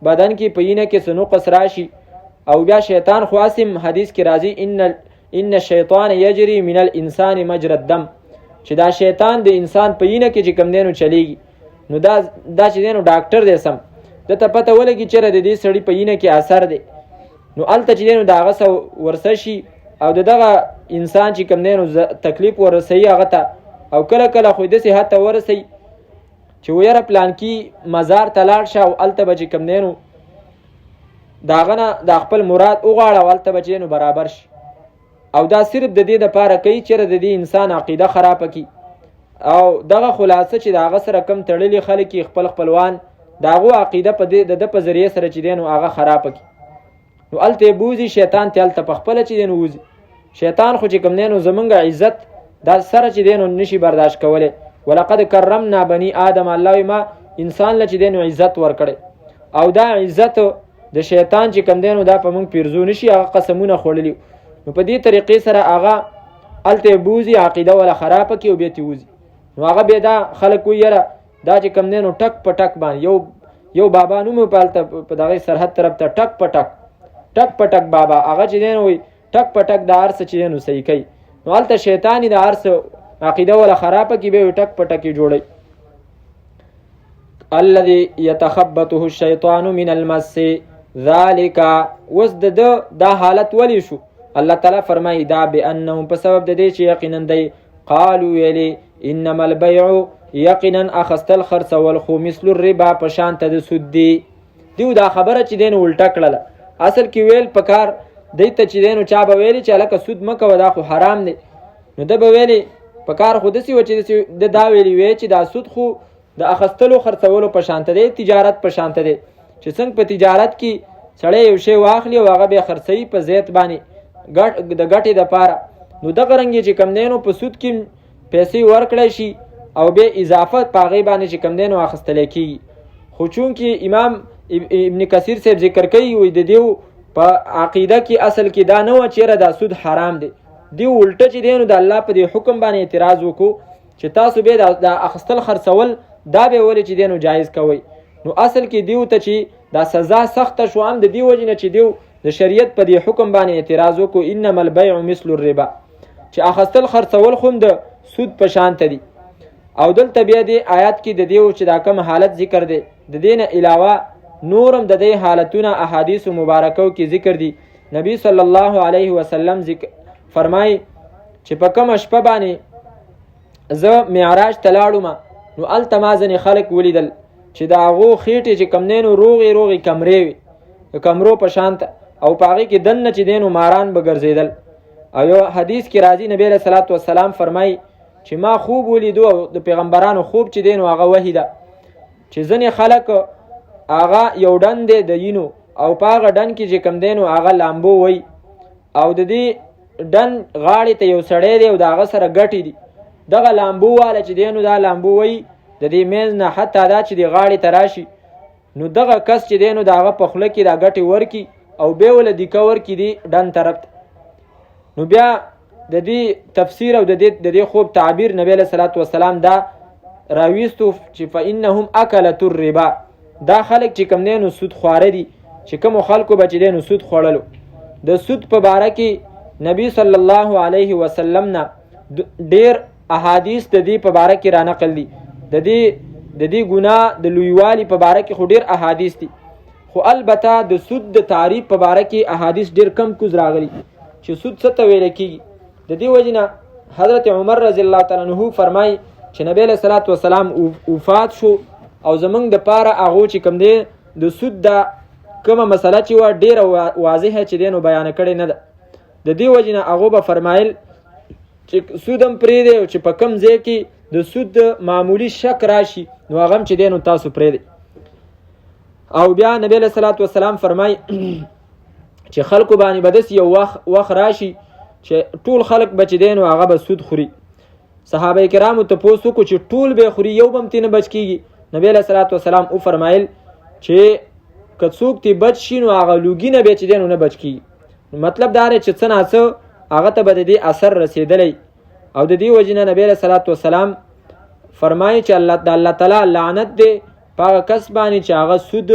بدن کې په وینه کې څه نقص راشي او بیا شیطان خواسم حدیث کې راځي ان الشیطان یجري من الانسان مجرى الدم چې دا شیطان د انسان په وینه کې چې کوم دی نو چلیږي، نو دا چې دی نو ډاکټر دی سم دته پته ولګي چې د دې سړي په وینه کې اثر دی، نو هلته چې دی نو د هغه څه ورسه شي او دغه انسان چې کوم دی نو تکلیف ورسوي هغه ته او کله کله خو داسې حد ته ورسوي چې ویره پلانکي مزار ته لاړ شه او هلته به چې کوم دی نو د هغه نه د خپل مراد وغواړه او هلته به چې نو برابر شي، او دا صرف د دې دپاره کوي چې د دې انسان عقیده خرابه کړي او دغه خلاصه چې د هغه سره کم تړلي خلک خپل خپلوان د هغو عقیده په د ده په ذریعه سره چې دی نو هغه خرابه کړي، نو هلته یې بوځي شیطان ته هلته پخپله چې دی نو وځي. شیطان خو چې کوم دی نو زمونږ عزت دا سره چې دی نو نشي برداشت کولی. ولقد کرمنا بني آدم، الله ما انسان له چې دی نو عزت ورکړی او دا عزت د شیطان چې کوم دی نو دا په موږ پیرزو نشي، هغه قسمونه خوړلي، نو په دې طریقې سره هغه هلته یې بوځي عقیده ولا خرابه کړي او بیا ترې وځي. نو هغه بیا دا خلک وایي یاره دا چې کوم دی نو ټک په ټک باندې یو بابا نوم په هلته په دغې سرحد طرف ته ټک په ټک بابا هغه چې دی نو وایي ټک په ټک د هر څه چې دی نو صحیح کوي، نو هلته شیطان د هر څه عقیده ولا خرابه کړي بیا ټک په ټک یې جوړوي. الذي يتخبطه الشیطان من المس ذلك اوس د دا حالت ولی شو؟ الله تعالی فرمایي دا بانهم په سبب د دې چې یقینا دی قالوا ویلي انما البيع یقینا اخستل خرڅول خو مثل الربا په شان ته د سود دی. دیو دا خبره چې دی نو الټه کړله، اصل کې ویل پکار دی ته چې دی نو چا به ویلي چې هلکه سود مه کوه دا خو حرام دی، نو ده به ویلي پکار خو داسې و چې د دا ویلي وی چې دا سود خو د اخستلو خرڅولو په شانته دی، تجارت په شانته دی چې څنګه په تجارت کې سړی یو شی واخلي او هغه بیا خرڅوي په زیت باندې د ګټې دپاره، نو دغه رنګ چې کوم دی نو په سود کې پیسې ورکړی شي او بیا اضافه په هغې باندې چې کوم دی نو اخیستلی کېږي. خو چونکې امام ابن کثیر صاحب ذکر کوي وایي د دیو په عقیده کې اصل کې دا نه وه چېرې دا سود حرام دی، دی الټه چې دی نو د الله په دې حکم باندې اعتراض وکړو چې تاسو به دا اخیستل خرڅول دا به ولې چې دی نو جایز کوئ. نو اصل کې دیو ته چې دا سزا سخته شو هم د دې وجې نه چې دیو د شریعت په دې حکم باندې اعتراض وکړو انما البیع مثل الربا چې اخیستل خرڅول خو د سود په شانته دي. او دلته بیا دې آیات کې د دیو چې دا کوم حالت ذکر دی د دې نه علاوه نورم د دې حالتونه احادیث مبارکو کې ذکر دي. نبی صلی الله علیه وسلم فرمای چې په کوم شپه باندې زه معراج ته لاړم نو هلته ما ځینې خلک ولیدل چې د هغو خېټې چې کوم دی نو روغې کمرې وي د کمرو په شانته او په هغې کې دننه چې دی نو ماران به ګرځېدل. او یو حدیث کې راځي نبی علیه صلات وسلام فرمایي چې ما خوب ولیدو او د پیغمبرانو خوب چې دی نو هغه وحی ده چې ځینې خلک هغه یو ډن دی د یینو او په هغه ډن کې چې کوم دی نو هغه لامبو وی او د دې ډن غاړې ته یو سړی دی او د هغه سره ګټې دي دغه لامبو واله چې دی نو دا لامبو وی د دې میز نه حتی دا چې د غاړې ته راشي نو دغه کس چې دی نو د هغه په خوله کې دا ګټې ورکي او بیا وله دیکه ورکي دي ډن طرف ته. نو بیا د دې تفسیر او د دې خوب تعبیر نبی علیه صلات وسلام دا راویستو چې فانهم اکلت الربا دا خلک چې کوم دی نو سود خواره دي چې کومو خلکو به چې دی نو سود خوړلو. د سود په باره کې نبی صلی الله علیه وسلم نه ډیر احادیث د دې په باره کې را نقل دي. د دې ګناه د لویوالي په باره کې خو ډیر احادیث دي خو البته د سود د تعریف په باره کې احادیث ډیر کم کوز راغلي چې سود څه ته ویل کېږي. د دې وجې نه حضرت عمر رضی الله تعالی عنه فرمایي چې نبی علیه صلات وسلام وفات شو او زمونږ دپاره هغو چې کوم دی د سود دا کومه مسله چې وه ډیره واضحه چې دی نو بیانه کړې نه ده. د دې وجې نه هغو به فرمایل چې سود هم پرېږدئ او چې په کوم ځای کې د سود معمولی شک راشي نو هغه هم چې دی نو تاسو پرېږدئ. او بیا نبی علیه صلات وسلام فرمایي چې خلکو باندې به داسې یو وخت راشي چې ټول خلک به چې دی نو هغه به سود خوري. صحابه کرامو تپوس وکړو چې ټول به خوري یو به هم ترې نه بچ کېږي. نبی علیه صلات وسلام وفرمایل چې که څوک ترې بچ شي نو هغه لوګي نه بیا چې دی نو نه بچ کېږي. مطلب دا دی چې څه ناڅه هغه ته به د دې اثر رسېدلی. او د دې وجې نه نبی علیه صلات وسلام فرمایي چې د الله تعالی لعنت دی په هغه کس باندې چې هغه سود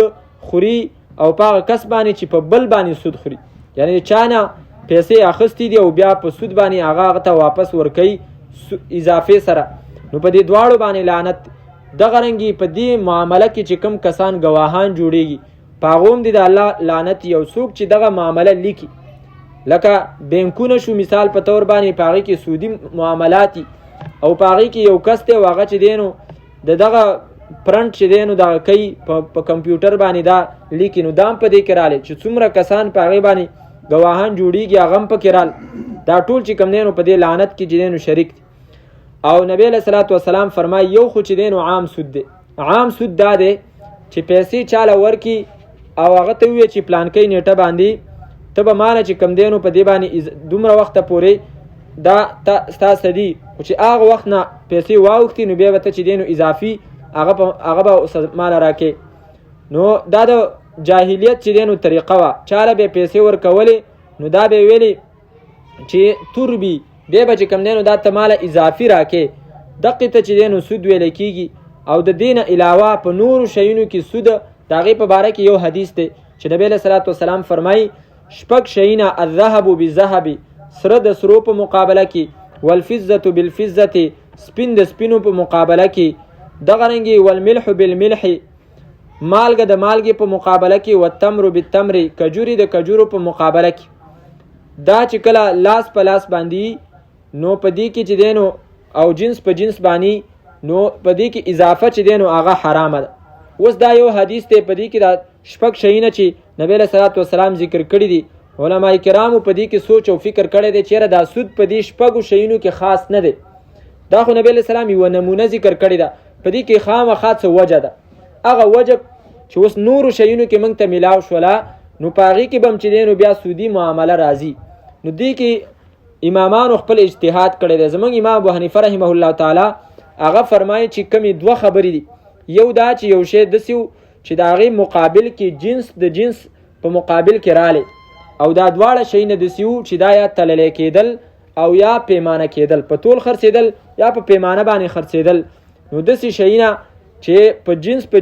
خوري او په هغه کس باندې چې په بل باندې سود خوري. یعنی چا نه پیسې اخیستې دي او بیا په سود باندې هغه ته واپس ورکوي اضافې سره نو په دې دواړو باندې لعنت. دغه رنګې په دې معامله کې چې کوم کسان ګواهان جوړیږي په هغو هم د الله لعنت. یو څوک چې دغه معامله لیکي لکه بینکونه شو مثال په طور باندې په هغې کې سودي معاملات او په هغې کې یو کس دی او هغه چې دی نو دغه پرنټ چې دی نو دغه کوي په کمپیوټر باندې دا لیکي نو دا هم په دې کې رالی چې څومره کسان په هغې باندې ګواهان جوړیږي هغه هم پکې رال دا ټول چې کوم دی نو په دې لعنت کې چې دی نو شریک دي. او نبی علیه صلات وسلام فرمایي یو خو چې دی نو عام سود دی. عام سود دا دی چې پیسې چاله ورکي او هغه ته ووایي چې پلانکۍ نیټه باندې ته به مانه چې کوم دی نو په دې باندې دومره وخته پورې دا ستاسو دي خو چې هغه وخت نه پیسې واوښتي نو بیا به ته چې دی نو اضافي هغه به ماله راکې. نو دا د جاهلیت چې دی نو طریقه وه چاله به پیسې ورکولې نو دا به ویلې چې توربي بیا به چې کوم دی نو دا ته ماله اضافي راکې. دقې ته چې دی نو سود ویلی کېږي. او د دې نه علاوه په نورو شیونو کې سود د هغې په باره کې یو حدیث دی چې نبی علیه صلات وسلام فرمایي شپږ شیونه الذهب بالذهب سره د سرو په مقابله کې والفضة بالفضة سپین د سپینو په مقابله کې دغه رنګې والملح بالملح مالګه د مالګې په مقابله کې والتمر بالتمر کجوري د کجورو په مقابله کې. دا چې کله لاس په لاس باندې نو په دې کې چې دی نو او جنس په جنس باندې نو په دې کې اضافه چې دی نو هغه حرامه ده. اوس دا یو حدیث دی په دې کې دا شپږ شیونه چې نبی علیه صلات وسلام ذکر کړي دي علما کرامو په دې کې سوچ او فکر کړی دی چېرې دا سود په دې شپږو شیونو کې خاص نه دی. دا خو نبی علیه السلام یوه نمونه ذکر کړې ده په دې کې خامخا څه وجه ده. هغه وجه چې اوس نورو شیونو کې موږ ته میلاو شوله نو په هغې کې به هم چې دی نو بیا سودي معامله راځي. نو دې کې امامانو خپل اجتهاد کړی دی. زموږ امام ابو حنیفه رحمه الله تعالی هغه فرمایي چې کمې دوه خبرې دي. یو دا چې یو شی داسې و چې د هغې مقابل کې جنس د جنس په مقابل کې رالی او دا دواړه شیونه داسې و چې دا یا تللی کېدل او یا پیمانه کېدل، په تول خرڅېدل یا په پیمانه باندې خرڅېدل. نو داسې شیونه چې په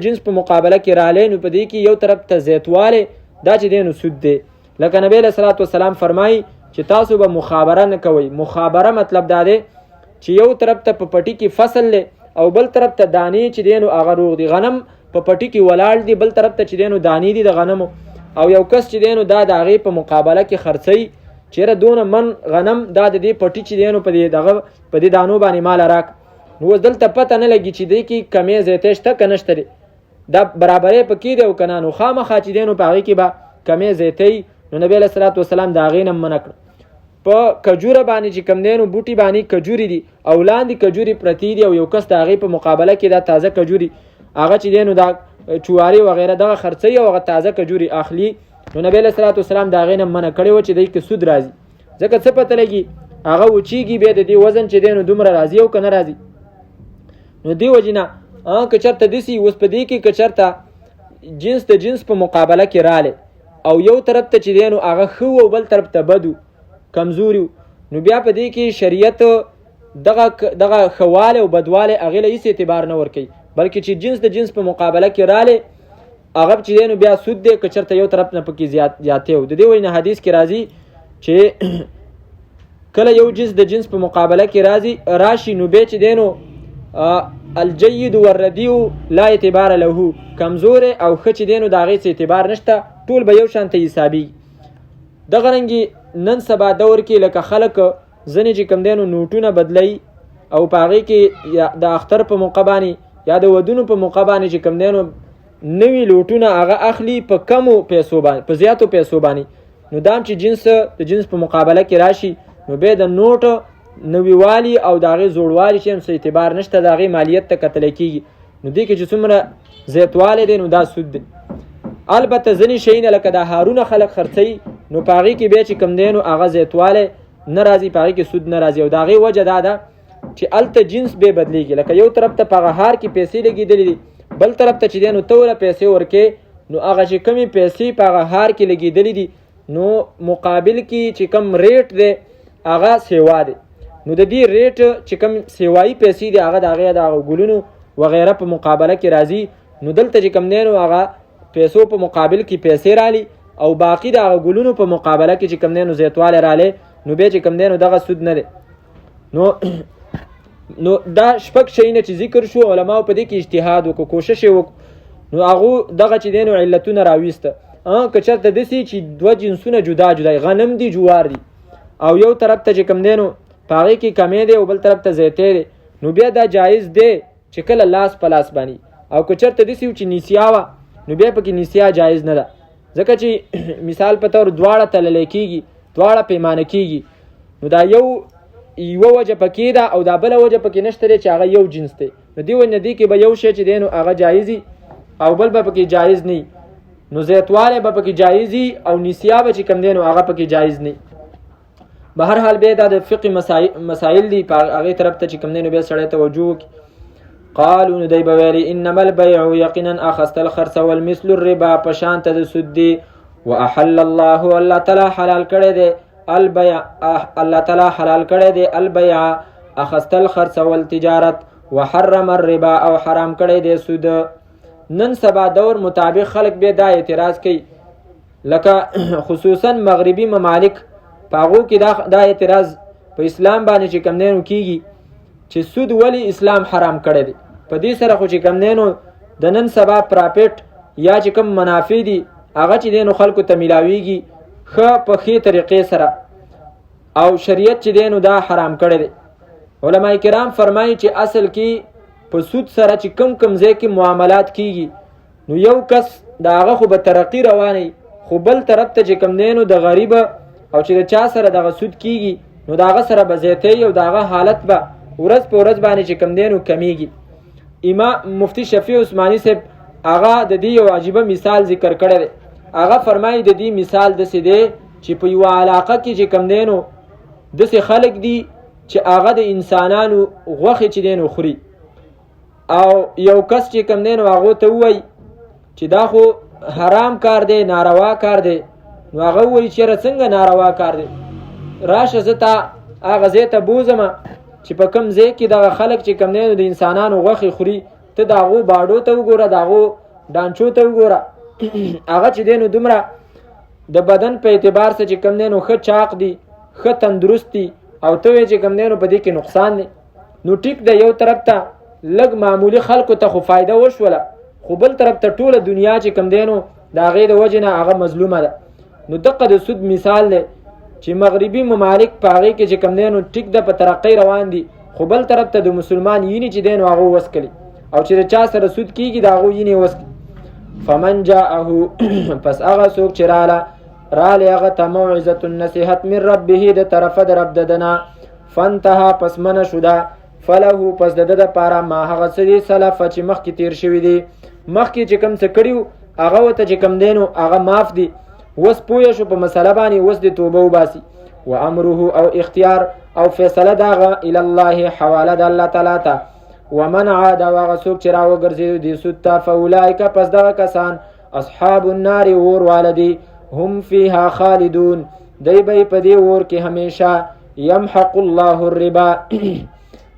جنس په مقابله کې رالی، نو په دې کې یو طرف ته زیاتوالی دا چې دی نو سود دی. لکه نبی علیه صلات وسلام فرمایي چې تاسو به مخابره نه کوئ. مخابره مطلب دا دی چې یو طرف ته په پټي کې فصل دی او بل طرف ته دانې چې دی نو هغه روغ دي. غنم په پټي کې ولاړ دي، بل طرف ته چې دی نو دانې دي د غنمو، او یو کس چې دی نو دا د هغې په مقابله کې خرڅوي چېرې دونه من غنم دا د دې پټي چې دی نو په دې دانو باندې مال راک. نو اوس دلته پته نه لګي چې دی کې کمې زیاتې شته که نشته دی، دا برابرې پکې دی او که نه. نو خامخا چې دی نو په هغې کې به کمې زیاتې. نو نبی علیه صلات وسلام د هغې نه منع کړه. په کجوره باندې چې کوم دی نو بوټي باندې کجوري دي او لاندې کجوري پرتې دي او یو کس د هغې په مقابله کې دا تازه کجوري هغه چې دی نو دا چواري وغیره دغه خرڅوي او هغه تازه کجوري اخلي. نو نبی علیه صلات وسلام د هغې نه منع کړی و چې دی کې سود راځي. ځکه څه پته لګي هغه وچیږي بیا د دې وزن چې دی نو دومره راځي او که نه راځي. نو دې وجې نه که چېرته داسې اوس په دې کې که چېرته جنس د جنس په مقابله کې رالی او یو طرف ته چې دی نو هغه ښه او بل طرف ته بد کمزوري، نو بیا په دې کې شریعت دغه ښهوالی او بدوالی هغې له هېڅ اعتبار نه ورکوي، بلکې چې جنس د جنس په مقابله کې رالی هغه چې دی نو بیا سود دی که چېرته یو طرف نه پکې زیاتې و. د دې وجې نه حدیث کې راځي چې کله یو جنس د جنس په مقابله کې راشي نو بیا چې دی نو الجید والردیو لا اعتبار له، کمزور او ښه چې دی نو د هغې څه اعتبار نشته، ټول به یو شان ته حسابي. دغه رنګې نن سبا دور کې لکه خلک ځینې چې کوم دی نو نوټونه بدلوي او په هغې کې د اختر په موقع باندې یا د ودونو په موقع باندې چې کوم دی نو نوي لوټونه هغه اخلي په کمو پیسو باندې، په زیاتو پیسو باندې. نو دا هم چې جنس په مقابله کې راشي نو بیا د نوټ نویوالي او د هغې زوړوالي چې هم څه اعتبار نشته، د هغې مالیت ته کتلی کېږي. نو دې کې چې څومره زیاتوالی دی نو دا سود دی. البته ځینې شیونه لکه دا هارونه خلک خرڅوي نو په هغې کې بیا چې کوم دی نو هغه زیاتوالی نه راځي، په هغې کې سود نه راځي. او د هغې وجه دا ده چې هلته جنس بیا بدلېږي. لکه یو طرف ته په هغه هار کې پیسې لګېدلې دي، بل طرف ته چې دی نو ته وله پیسې ورکې، نو هغه چې کمې پیسې په هغه هار کې لګېدلې دي نو مقابل کې چې کم ریټ دی هغه سیوا دی. نو د دې ریټ چې کم سیوایي پیسې دي هغه د هغې د هغه ګلونو وغیره په مقابله کې راځي. نو دلته چې کم دی نو هغه پیسو په مقابل کې پیسې رالی او باقي د هغه ګلونو په مقابله کې چې کم دی نو زیاتوالی رالی، نو بیا چې کم دی نو دغه سود نه دی. نو دا شپږ شیونه چې ذکر شو علماو په دې کې اجتهاد وکړو، کوشش یې وکړو، نو هغو دغه چې دی نو علتونه راویسته. که چېرته داسې چې دوه جنسونه جدا غنم دي جوار دي او یو طرف ته چې کم دی نو په هغې کې کمې دی او بل طرف ته زیاتې دی، نو بیا دا جایز دی چې کله لاس په لاس باندې. او که چېرته داسې چې نیسیا وه نو بیا پکې نیسیا جایز نه ده، ځکه چې مثال په طور دواړه تللی کېږي، دواړه پیمانه کېږي. نو دا یوه وجه پکې ده او دا بله وجه پکې نشته دی چې هغه یو جنس دی. نو دې وجې نه دې کې به یو شی چې دی نو هغه جایزي او بل به پکې جایز نه، نو زیاتوالی به پکې جایزي او نیسیا به چې کم دی نو هغه پکې جایز نه. به هر حال بیا دا د فقه مسائل دي، په هغې طرف ته چې کم دی نو بیا سړی توجه وکړي. قالو نو دی به ویلي انما البیع یقینا اخستل خرڅول مثل الربا په شان ته د سود دی. واحل الله الله تعالی حلال کړی دی البیع، الله تعالی حلال کړی دی البیع اخستل خرڅول تجارت، وحرم الربا او حرام کړی دی سود. نن سبا دور مطابق خلک بیا دا اعتراض کوي، لکه خصوصا مغربي ممالک په هغو کې دا اعتراض په اسلام باندې چې کم دی نو کېږي چې سود ولی اسلام حرام کړی دی. په دې سره خو چې کم دی نو د نن سبا پراپیټ یا چې کم منافع دي هغه چې دی نو خلکو ته میلاویږي ښه په ښې طریقې سره، او شریعت چې دی نو دا حرام کړی دی. علما کرام فرمایي چې اصل کې په سود سره چې کم ځای کې معاملات کېږي نو یو کس د هغه خو به ترقي رواني، خو بل طرف ته چې کم دی نو د غریبه او چې د چا سره دغه سود کېږي نو د هغه سره به زیاتۍ او د هغه حالت به ورځ په ورځ باندې چې کم دی نو کمیږي. امام مفتی شفیع عثماني صاحب هغه د دې یو عجیبه مثال ذکر کړی دی. هغه فرمایي د دې مثال داسې دی چې په یوه علاقه کې چې کم دی نو داسې خلک دي چې هغه د انسانانو غوښې چې دی نو خوري، او یو کس چې کم دی نو هغو ته ووایي چې دا خو حرام کار دی، ناروا کار دی. نو هغه ووایي چېرې څنګه ناروا کار دی، راشه زه تا هغه ځای ته بوځم چې په کوم ځای کې دغه خلک چې کوم دی د انسانانو غوښې خوري، ته د هغو باډو ته وګوره، د هغو ډانچو ته وګوره. هغه چې دی نو دومره د بدن په اعتبار سره چې کوم دی نو ښه چاق دي، ښه تندرست دي، او ته وایې چې کوم دی نو په دې کې نقصان دی. نو ټیک د یو طرف ته لږ معمولی خلکو ته خو فایده وشوله، خو بل طرف ته ټوله دنیا چې کوم دی نو د هغې د وجې نه هغه مظلومه ده. نو دقه د سود مثال دی چې مغربي ممالک په هغې کې چې کوم دی نو ټیک ده په ترقۍ روان دي، خو بل طرف ته د مسلمان یینې چې دی نو هغه وسکلي، او چې د چا سره سود کېږي د هغو یینې وسکلي. فمن جاءه پس هغه څوک چې رالی هغه ته موعظة نصیحت من ربه د طرفه د رب ددنه، فانتهى پس منه شو ده، فله پس د ده دپاره ما هغه څه دي سلفه چې مخکې تیر شوي دي، مخکې چې کوم څه کړي هغه ورته چې کوم دی نو هغه معاف دي. اوس پوه شو په مسله باندې، اوس د توبه وباسي. و امره او اختیار او فیصله د هغه الی الله حواله د الله تعالی ته. ومن عاد او هغه څوک چې راوګرځېدو دې سود ته، فاولئک پس دغه کسان اصحاب النار اور والدي هم فیها خالدون، دی به په دې اور کې همیشه. یمحق الله الربا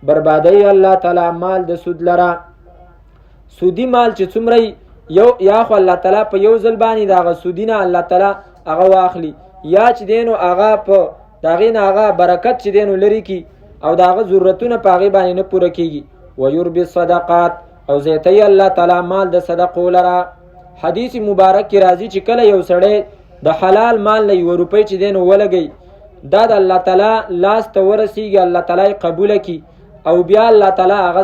بربادی الله تعالی مال د سود لره. سودی مال چې څومره یو یا خو الله تعالی په یو ځل باندې دغه سودی نه الله تعالی هغه واخلي، یا چې دی نو هغه په د هغې نه هغه برکت چې دی نو لرې کي، او د هغه ضرورتونه په هغې باندې نه پوره کېږي. ویربي الصدقات او زیتی الله تعالی مال د صدقو لره. حدیث مبارک کې راځي چې کله یو سړی د حلال مال نه 1 روپۍ چې دی نو ولګوي، دا د الله تعالی لاس ته ورسیږي، الله تعالی قبوله کي، او بیا الله تعالی هغه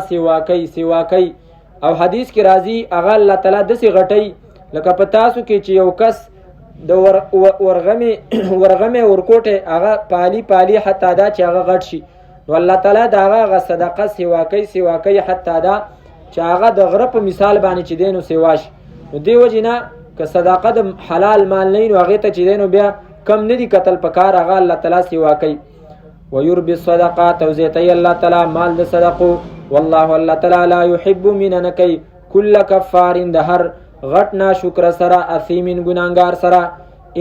سیوا کوي. او حدیث کې راځي هغه الله تعالی داسې غټي لکه په تاسو کې چې یو کس د ورغمې ورکوټې هغه پالي حتی دا چې هغه غټ شي، نو الله تعالی د هغه صدقه سیوا کوي حتی دا چې هغه د غره په مثال باندې چې دی نو سیوا شي. نو دې وجې نه که صدقه د حلال مال نه نو هغې ته چې دی نو بیا کم نه دي کتل په کار، هغه الله تعالی سیوا کوي. ويربي الصدقات او زیتی الله تعالی مال د صدقو. والله الله تعالی لا يحب من نکي كل كفار د هر غټ ناشکر سره، اثیم ګناهګار سره.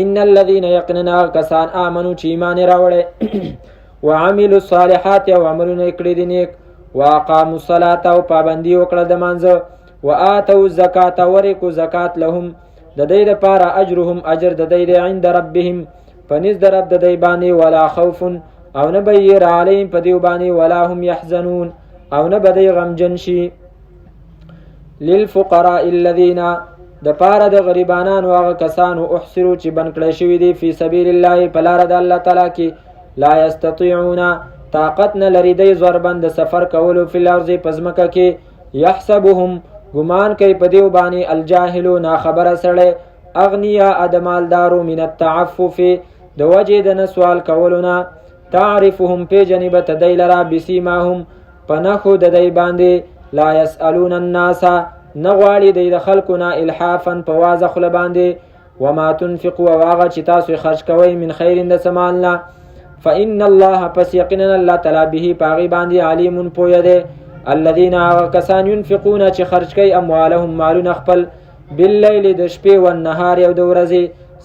ان الذين يقننا کسان امنو چې ایمان راوړي وعملوا الصالحات او عملونه کړی دي نیک، واقاموا الصلاه او پابندي وکړه د مانځه، واتوا الزکات ورکو زکات، لهم د دې لپاره اجرهم اجر د دې عند ربهم پنځ د رب د دې باندې، ولا خوف او نه به ير عليهم په دې باندې، ولا هم يحزنون او نه به غمجن شي. للفقراء الذين د پاره د غریبانو هغه کسانو احسرو چې بن کړی شوي دي فی سبیل الله په لاره د الله تعالی کې، لا یستطيعون طاقت نه لري دی ضربن د سفر کولو فی الارض پزمکه کې، یحسبهم ګمان کوي په دیو باندې الجاهلو ناخبره سړی، اغنیا ادمالدارو من التعفف د وجې د نه سوال کولونه، تعرفهم پی جنبت دی لرا بسیماهم پنخو د دی باندې، لا یسألون الناس نغواړي دی د خلقنا الحافا په واضح خوله باندې، وما تنفقوا واغه چې تاسو خرج کوئ من خیر د سمالنا، فإن الله پس یقینا الله تعالی به پاغي باندې علیم پوی دی. الذين کسان ينفقون چې خرج کوي اموالهم مالون خپل، باللیل د شپې و النهار او د ورځې،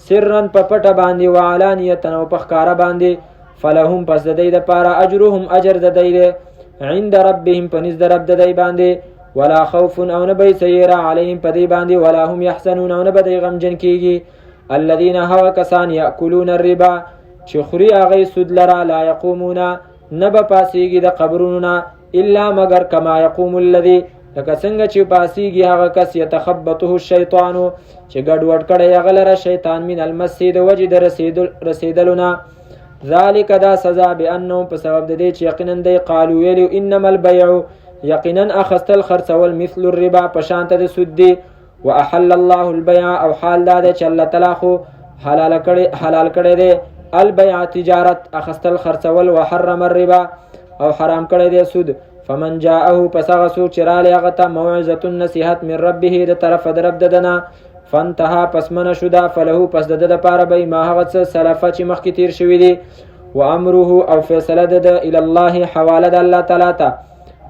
سرا په پټه باندې وعلانیه او په ښکاره باندې، فلهم پس د دې لپاره اجرهم اجر د دې عند ربهم پنځ د رب د دې باندې، ولا خوف او نه به سیر علیهم په دې باندې، ولا هم يحزنون او نه به غمجن کیږي. الذين هوا کسان یاکلون الربا چې خوري هغه سود لرا، لا يقومون نه به پاسیږي د قبرونو الا مگر کما يقوم الذي لکه څنګه چې پاسیږي هغه کس يتخبطه الشیطان چې ګډوډ کړي هغه لره شیطان من المسجد وجد رسیدلنا، ذالک دا سزا بانه په سبب د دې چې یقینا دی قالو ویلو انما البيع یقینا اخذل خرڅول مثل الربا پشانت د سود دی، واحل الله البيع او حال دا چې الله تعالی خو حلال کړي دی البيع تجارت اخذل خرڅول، وحرم الربا او حرام کړي دی سود. فمن جاءه پس هغه څوک چې رالی هغه ته موعظة نصیحت من ربه د طرف د رب ددنه، فانتهى پس منه شو ده، فله پس د ده دپاره به ما هغه څه سلفه چې مخکې تیر شوي دي، وامره او فیصله د ده الی الله حواله د الله تعالی ته.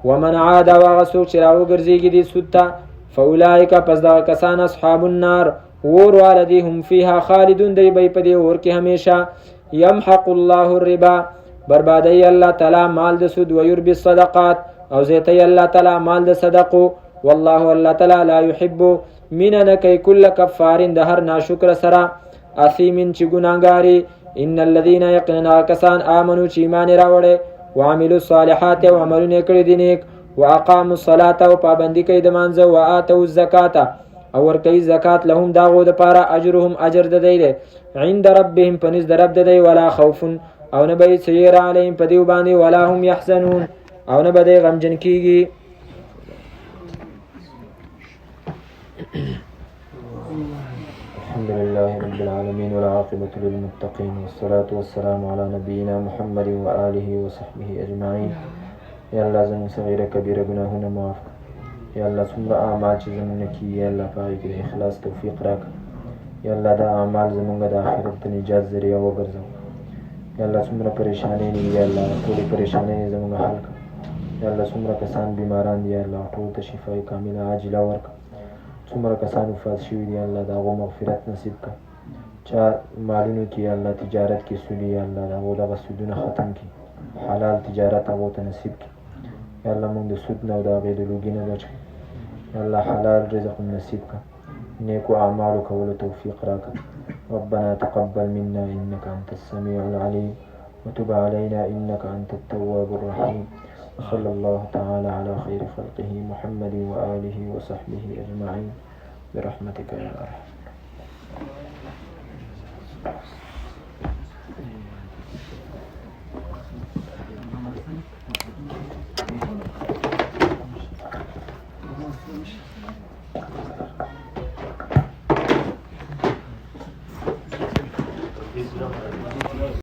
ومن عاد او هغه څوک چې راوګرځېږي دې سود ته، فاولئک پس دغه کسان اصحاب النار اور والدي هم فیها خالدون دی به په دې اور کې همیشه. یمحق الله الربا بربادی الله تعالی مال د سود و یربی الصدقات او زیتی الله تعالی مال د صدقو والله الله تعالی لا يحب من نکی کل کفار د هر ناشکر سرا اثیم چې ګناګاری ان الذين يقننا کسان امنوا چې ایمان راوړي وعملوا الصالحات او عملونه کړی دي نیک واقاموا الصلاه او پابندي کوي د مانځه واتوا الزکات او ورکوي زکات لهم داغو د پاره اجرهم اجر د دی عند ربهم پنځ د رب د دی ولا خوف او نه به سیر علیهم پدیو باندې ولا هم يحزنون او نه به غمجن کیږي. الحمد لله رب العالمين والعاقبة للمتقين والصلاة والسلام على نبينا محمد وآله وصحبه أجمعين. یا الله زمون صغیره کبیره گناهونه معاف کړه. یا الله څومره اعمال چې زمونږ نه کیږي یا الله په هغې کې د اخلاص توفیق راکړه. یا الله دا اعمال زمونږ د آخرت د نجات ذریعه وګرځوه. یا الله څومره پریشانۍ دي یا الله ټولې پریشانۍ زمونږ حل کړه. یا الله څومره کسان بیماران دي یا الله ټول ته شفای کامله عاجله ورکړه. څومره کسان وفات شوي دي الله د هغو مغفرت نصیب کړه. چا مالونو کې یا الله تجارت کې سودي یا الله د هغو دغه سودونه ختم کړي. حلال تجارت هغو ته نصیب کړي. یا الله مونږ د سود نه او د هغې د لوګي نه بچ کړي. یا الله حلال رزق نصیب کړه. نیکو اعمالو کولو توفیق راکړه. ربنا تقبل منا انك انت السميع العليم وتب علينا انك انت التواب الرحيم. وصلى الله تعالى على خير خلقه محمد وآله وصحبه أجمعين برحمتك يا أرحم.